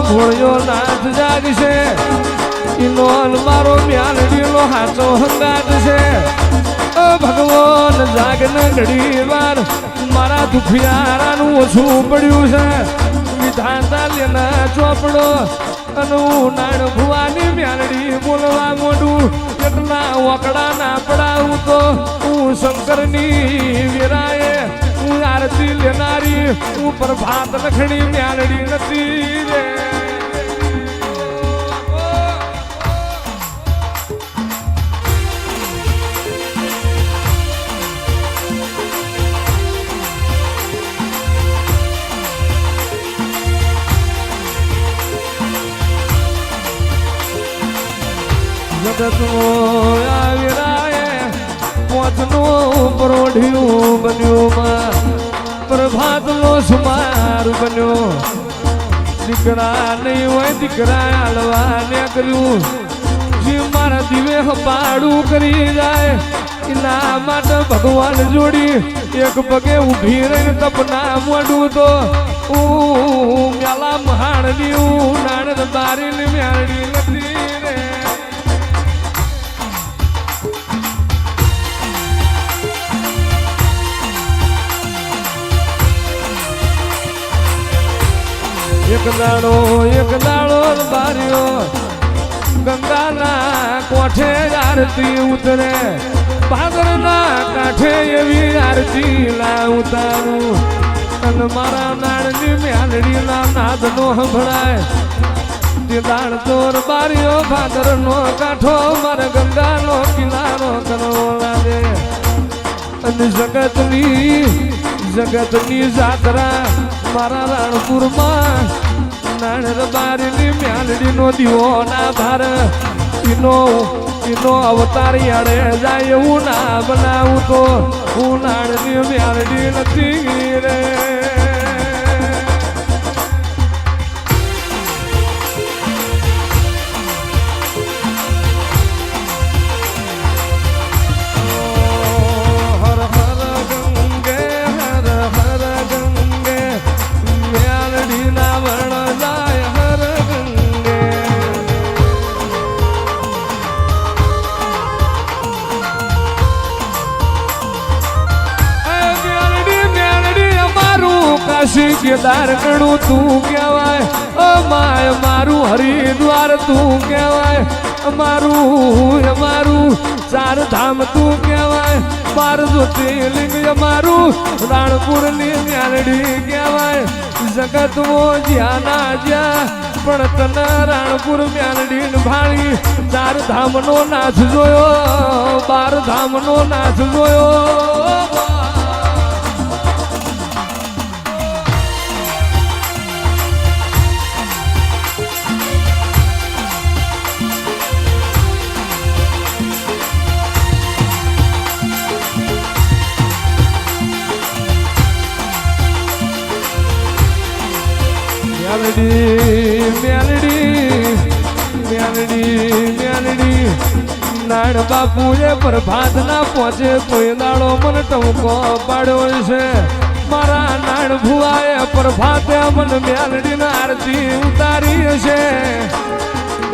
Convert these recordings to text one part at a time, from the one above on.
ભોળ્યો નાથ જાગશે ઈનો મારો મ્યાલડીનો હાચો હંગાત છે ભગવાન જાગને ઘડી વાર મારા દુખિયારાનું ઓછું પડ્યું છે વિધાતા લેના ચોપડો અને નાણ ભુવાની મ્યાલડી બોલવા મોડું કેટલા ઓકડા ના પડાવું તો હું શંકરની વીરાએ હું આરતી લેનારી હું પ્રભાત લખણી મ્યાલડી નથી રે જગતનો આવીરાએ પોતનું પરોઢિયું બન્યું પ્રભાતનો સુમાર બન્યો દીકરા નહીં હોય દીકરા આલવા ને કર્યું જે મારા દિવે હપાડું કરી જાય એના માટે ભગવાન જોડી એક પગે ઊભી રહીને તપના મોડું તો મેલા મહાણની નાણ બારી મ્યારડી નથી રે એક દાડો બાર્યો ગંગાના કોઠે આરતી ઉતરે ભાદરના કાંઠે એવી આરતી લા ઉતારું અને મારા નાળની મ્યાલડીના નાદનો સંભળાય તે દાણ ચોર બાર્યો ભાદરનો કાંઠો મારે ગંગાનો કિનારો કરવો લાગે અને જગતની જાત્રા મારા રાણપુરમાં નાણ બારીની મ્યાલડીનો દીવો ના ભાર ઈનો અવતાર યાડે જાય એવું ના બનાવું તો હું નાણની મ્યાલડી નથી રે કેદાર ગણું તું કહેવાય અમાય મારું હરિદ્વાર તું કહેવાય અમારું ચાર ધામ તું કહેવાય બાર જ્યોતિર્લિંગ અમારું રાણપુરની મ્યાલડી કહેવાય જગતમાં જ્યાં ના જ્યાં પણ તને રાણપુર મ્યાલડી ભાળી ચાર ધામનો નાથ જોયો બાર ધામનો નાથ જોયો મ્યાલડી નાણ બાપુએ પ્રભાત ના પહોંચે કોઈ દાડો મને ટમકો પાડ્યો છે મારા નાણ ભુવાએ પ્રભાતે મને મ્યાલડી ના આરતી ઉતારી છે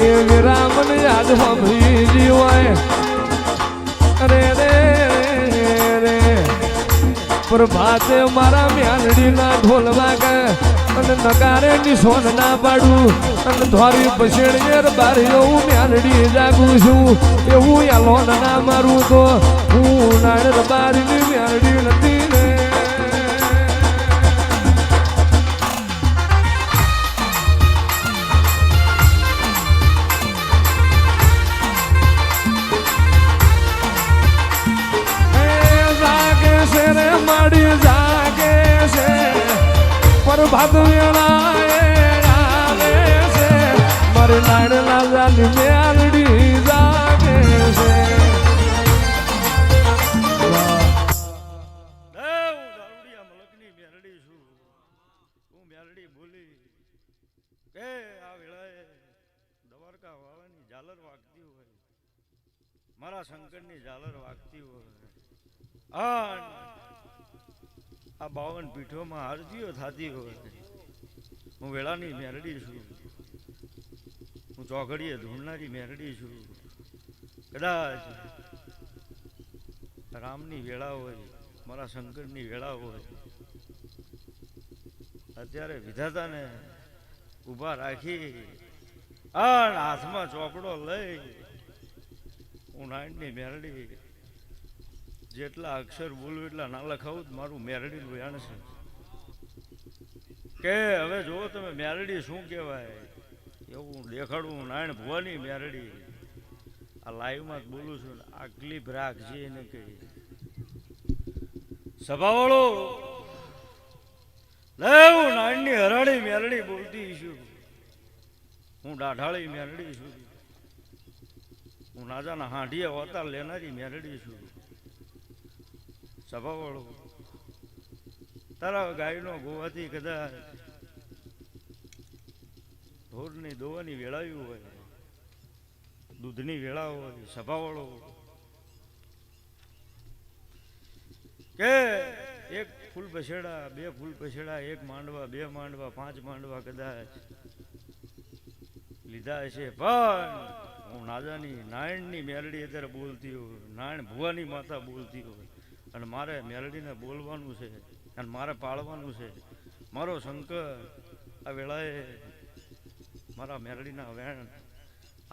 એ વીરા મને યાદ સાંભળી જીવાય અરે રે રે પ્રભાતે મારા મ્યાલડી ના ઢોલ વાગે અને નગારે નિશોન ના પાડું અને ધોરી પછેડીએ બાર એવું મ્યાલડી જાગું છું એવું યાલોન ના મારું તો હું નાણ બારીની મ્યાલડી નથી ને જાગે છે રે માડી જાગે છે પ્રભાત વેળાએ આવે છે મારી નાણ લાજાની મ્યાલડી જાગે છે મ્યાલડી બોલી કે આ વેળાએ દ્વારકા વાળાની ઝાલર વાગતી હોય મારા શંકરની ઝાલર વાગતી હોય આ 52 પીઠોમાં આરતીઓ થતી હોય હું વેળાની મ્યાલડી છું હું ચોઘડીએ ધૂળનારી મેરડી છું. કદાચ રામની વેળા હોય, મારા શંકરની વેળા હોય, અત્યારે વિધાતાને ઊભા રાખી અને હાથમાં ચોપડો લઈ હું નાયણની મેરડી જેટલા અક્ષર બોલું એટલા ના લખાવું મારું મેરડીનું વેણ છે. કે હવે જુઓ તમે મેરડી શું કહેવાય એવું દેખાડું. નાયણ ભુવાની મેરડી આ લાઈવમાં જ બોલું છું. આ ક્લિપ રાખજે એને કહી સભાવાળો હું નાયણની હરાડી મેરડી બોલતી છું. હું દાઢાળી મેરડી છું. હું નાજાના હાંઢિયા હોતા લેનારી મેરડી છું. સભાવાળો તારા ગાયનો ગોવાથી કદાચ ઢોરની દોવાની વેળાયું હોય, દૂધની વેળા હોય, સભાવાળો કે એક ફૂલ પછેડા, બે ફૂલ પછેડા, એક માંડવા, બે માંડવા, 5 માંડવા કદાચ લીધા છે, પણ હું નાજાની નાયણની મેરડી અત્યારે બોલતી હોય, નાયણ ભુવાની માતા બોલતી હોય અને મારે મેરડીને બોલવાનું છે અને મારે પાળવાનું છે. મારો શંકર આ વેળાએ મારા મેરડીના વેણ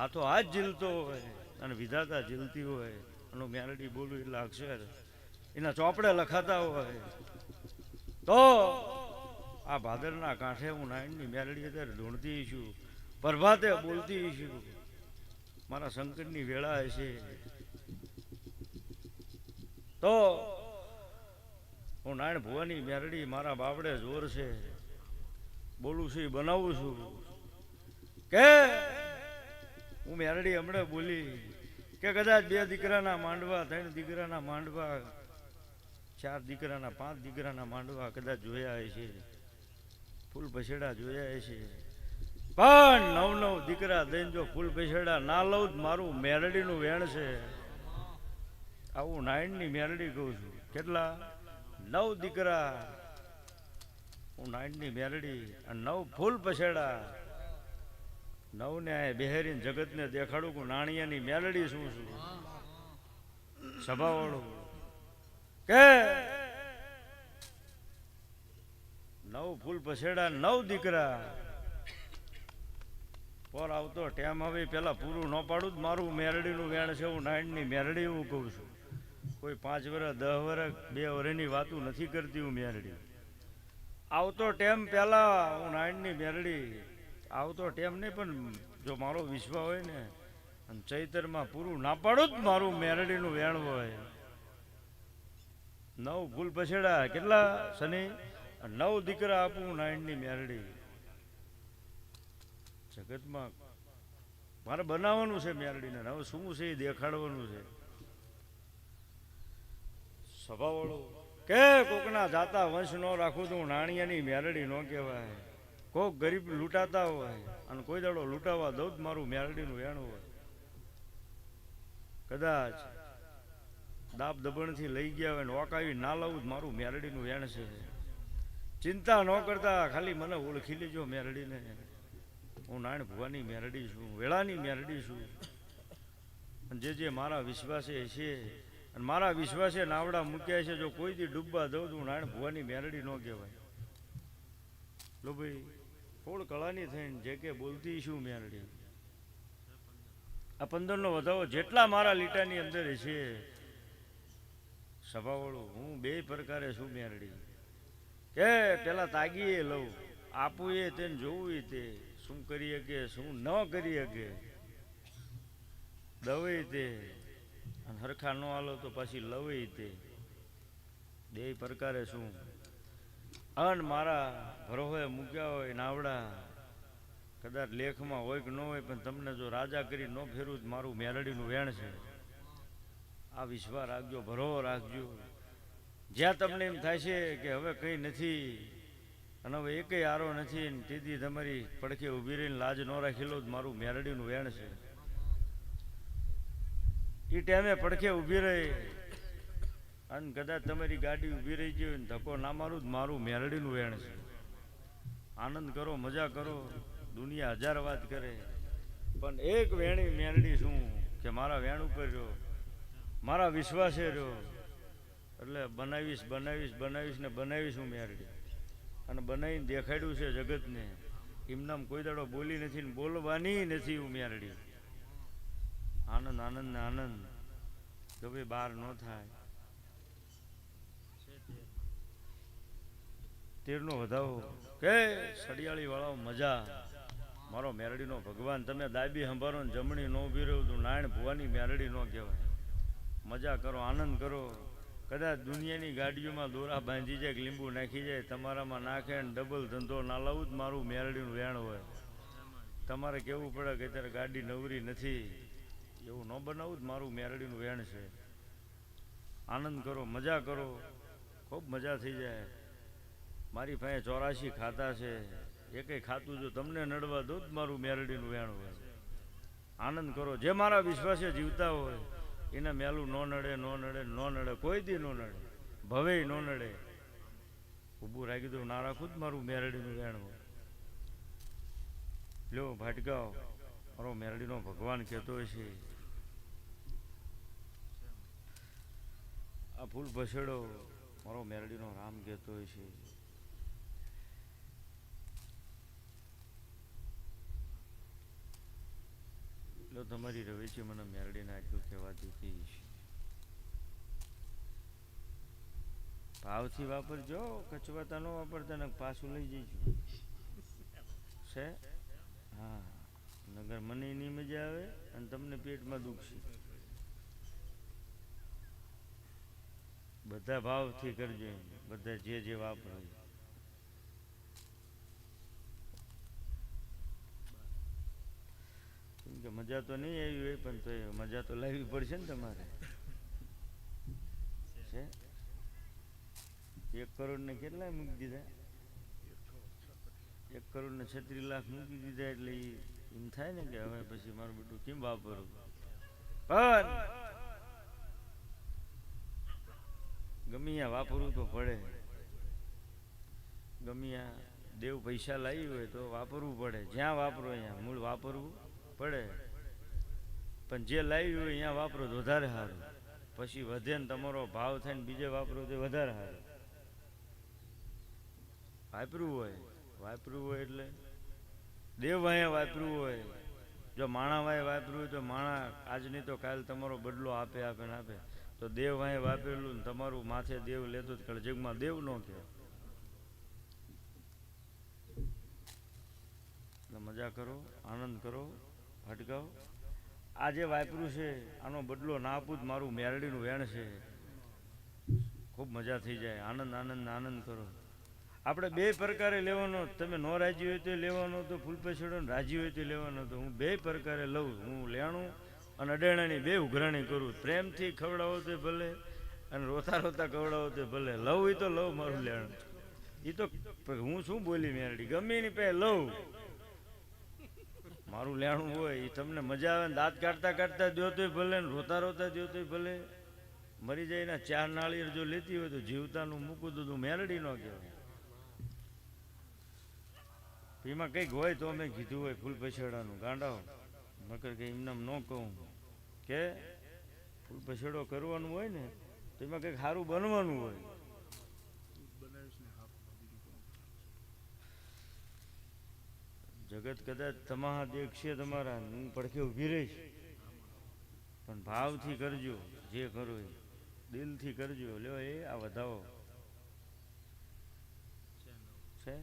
આ તો આ જ ઝીલતો હોય અને વિધાતા ઝીલતી હોય અને મેરડી બોલું એટલા અક્ષર એના ચોપડે લખાતા હોય તો આ ભાદરના કાંઠે હું નાયણની મેરડી અત્યારે ઢૂંઢતી છું, પ્રભાતે બોલતી છું. મારા શંકરની વેળા હશે તો હું નાયણ ભુવાની મેરડી મારા બાવડે જોર છે બોલું છું, બનાવું છું. કે હું મેરડી હમણાં બોલી કે કદાચ 2 દીકરાના માંડવા, 3 દીકરાના માંડવા, 4 દીકરાના, 5 દીકરાના માંડવા કદાચ જોયા હશે, ફૂલ પછેડા જોયા હશે, પણ 9 દીકરા દઈને જો ફૂલ પછેડા ના લઉં મારું મેરડીનું વેણ છે. આવું નાયણની મેરડી કહું છું. કેટલા? 9 દીકરા હું નાયણની મેરડી અને 9 ફૂલ પછેડા. 9 ને બેહેરીને જગતને દેખાડું કે નાણિયાની મેલડી શું છું. સભાવાળું કે 9 ફૂલ પછેડા, 9 દીકરા પર આવતો ટેમ હવે પેલા પૂરું ન પાડું જ મારું મેરડીનું વેણ છે. હું નાયણની મેરડી હું કહું છું. કોઈ 5 વર્ષ, 10 વર્ષ, 2 વર્ષની વાતું નથી કરતી. હું મેરડી આવતો ટેમ પેલા હું નાયણની મેરડી આવતો ટેમ નહીં, પણ જો મારો વિશ્વ હોય ને અને ચૈતરમાં પૂરું ના પાડું જ મારું મેરડીનું વેણ હોય. 9 ફૂલ પછેડા કેટલા શનિ, 9 દીકરા આપું નાયણની મેરડી. જગતમાં મારે બનાવવાનું છે મેરડીને. હવે શું છે એ દેખાડવાનું છે. સભાવાળો કે કોકના જાતા વંશ ન રાખું તો નાણિયાની મેરડી ન કહેવાય. કોક ગરીબ લૂંટાતા હોય અને કોઈ દાડો લૂંટાવા દઉં જ મારું મેરડીનું વેણ હોય. કદાચ દાબ દબણથી લઈ ગયા હોય ને ઓકાવી ના લાવું જ મારું મેરડીનું વેણ છે. ચિંતા ન કરતા ખાલી મને ઓળખી લેજો મેરડીને. હું નાયણ ભુવાની મેરડી છું, વેળાની મેરડી છું. અને જે મારા વિશ્વાસે છે અને મારા વિશ્વાસે નાવડા મૂક્યા છે, જો કોઈથી ડૂબવા દઉં તો હું નાયણ ભુવાની મેરડી ન કહેવાય. લો ભાઈ થોડ કળાની થઈને જે કે બોલતી શું મેરડી. આ 15નો વધાવો જેટલા મારા લીટાની અંદર છે સભાવાળું હું 2 પ્રકારે છું મેરડી. કે પેલા તાગીએ લઉં, આપું એ તેને જોવું તે શું કરી શકે શું ન કરી શકે, દવે તે અને હરખા ન હાલો તો પછી લવે તે. 2 પ્રકારે શું અન મારા ભરોહે મૂક્યા હોય નાવડા, કદાચ લેખમાં હોય કે ન હોય, પણ તમને જો રાજા કરી ન ફેરવું મારું મેરડીનું વેણ છે. આ વિશ્વાસ રાખજો, ભરોહો રાખજો. જ્યાં તમને એમ થાય છે કે હવે કંઈ નથી અને હવે એકેય આરો નથી, તેથી તમારી પડખે ઊભી રહીને લાજ ન રાખેલો જ મારું મેરડીનું વેણ છે. એ ટાઈમે પડખે ઊભી રહી અને કદાચ તમારી ગાડી ઊભી રહી ગઈ ને ધક્કો ના મારું જ મારું મેરડીનું વેણ છે. આનંદ કરો, મજા કરો. દુનિયા 1000 વાત કરે, પણ એક વેણી મેરડી શું કે મારા વેણ ઉપર રહ્યો, મારા વિશ્વાસે રહ્યો, એટલે બનાવીશ બનાવીશ બનાવીશ ને બનાવીશ હું મેરડી. અને બનાવીને દેખાડ્યું છે જગતને. એમનામ કોઈ દાડો બોલી નથી ને બોલવાની નથી હું મેરડી. આનંદ આનંદ ને આનંદ તો ભાઈ બહાર ન થાય. તેરનો વધાવો કે સડિયાળી વાળાઓ મજા. મારો મેરડીનો ભગવાન. તમે દાબી સંભારો ને જમણી ન ઉભી રહ્યું તું નારાયણ ભુવાની મેરડી ન કહેવાય. મજા કરો, આનંદ કરો. કદાચ દુનિયાની ગાડીઓમાં દોરા બાંધી જાય, લીંબુ નાખી જાય, તમારામાં નાખે ને ડબલ ધંધો ના લાવું જ મારું મેરડીનું વેણ હોય. તમારે કહેવું પડે કે અત્યારે ગાડી નવરી નથી, એવું ન બનાવું જ મારું મેરડીનું વેણ છે. આનંદ કરો, મજા કરો, ખૂબ મજા થઈ જાય. મારી પાસે 84 ખાતા છે, એકેય ખાતું જો તમને નડવા દો જ મારું મેરડીનું વેણ હોય. આનંદ કરો. જે મારા વિશ્વાસે જીવતા હોય એને મેલું ન નડે, ન નડે, ન નડે, કોઈ દી ન નડે, ભવે ન નડે. ઊભું રાખી દઉં ના રાખું જ મારું મેરડીનું વેણ હોય. લ્યો ભાટકાઓ, મારો મેરડીનો ભગવાન કહેતો છે. આ ફૂલ ભસેડો મારો મેરડીનો રામ કહેતો છે. લો તમારી રવેચી મને મેરડીને આટલું કહેવા દીધી છે. ભાવથી વાપરજો, કચવાતા ન વાપરતા ને પાછું લઈ જઈશું છે. હા, નગર મને નહીં મજા આવે અને તમને પેટમાં દુખશે. બધા ભાવથી કરજો, બધા જે વાપરો. કેમ કે મજા તો નહીં આવી હોય, પણ તો મજા તો લાવવી પડશે ને તમારે. છે 1 કરોડ ને કેટલા મૂકી દીધા? 1 કરોડ ને 36 લાખ મૂકી દીધા. એટલે એમ થાય ને કે હવે પછી મારું બધું કેમ વાપરવું. પણ ગમે ત્યાં વાપરવું તો પડે. ગમે ત્યાં દેવ પૈસા લાવી હોય તો વાપરવું પડે. જ્યાં વાપરો અહીંયા મૂળ વાપરવું પડે. પણ જે લાવી હોય અહીંયા વાપરો તો વધારે સારું. પછી વધે ને તમારો ભાવ થાય ને બીજે વાપરો તો વધારે સારું. વાપરવું હોય એટલે દેવ અહીંયા વાપરવું હોય. જો માણા વાય વાપરવું હોય તો માણા આજ નહીં તો કાલ તમારો બદલો આપે આપે ને આપે. તો દેવ વાય વાપરેલું ને તમારું માથે દેવ લેતો જ કરે. જગમાં દેવ ન કે. મજા કરો, આનંદ કરો, ભટકાઓ. આ જે વાપર્યું છે આનો બદલો ના આપું જ મારું મેરડીનું વેણ છે. ખૂબ મજા થઈ જાય. આનંદ આનંદ આનંદ કરો. આપણે 2 પ્રકારે લેવાનો. તમે નો રાજી હોય તો લેવાનો તો ફૂલ પછેડો, ને રાજી હોય તો લેવાનો તો હું 2 પ્રકારે લઉં. હું લેણું અને અડેણાની 2 ઉઘરાણી કરું. પ્રેમથી ખવડાવો તો ભલે અને રોતા રોતા ખવડાવો તો ભલે. લઉં એ તો લઉં મારું લેણું. એ તો હું શું બોલી મેરડી ગમે એની પાસે લઉં. મારું લેણું હોય એ તમને મજા આવે ને દાંત કાઢતા કાઢતા દો તોય ભલે ને રોતા રોતા દો તોય ભલે. મરી જાય ને 4 નાળિયેર જો લેતી હોય તો જીવતાનું મૂકું દૂધું મેરડી ન કહેવાય. એમાં કંઈક હોય તો મેં કીધું હોય ફૂલ પછેડાનું ગાંડાઓ. નકર કે એમનામ ન કહું કે ફૂલ પછેડો કરવાનું હોય ને તો એમાં કંઈક સારું બનવાનું હોય. જગત કદાચ તમારા દેખશે તમારા, હું પડખે ઊભી રહીશ. પણ ભાવથી કરજો. જે કરો એ દિલથી કરજો. લ્યો એ આ વધાવો છે.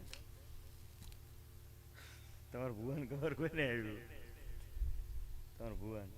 તમારું ભુવન ખબર કોઈને આવ્યું? તમારું ભુવન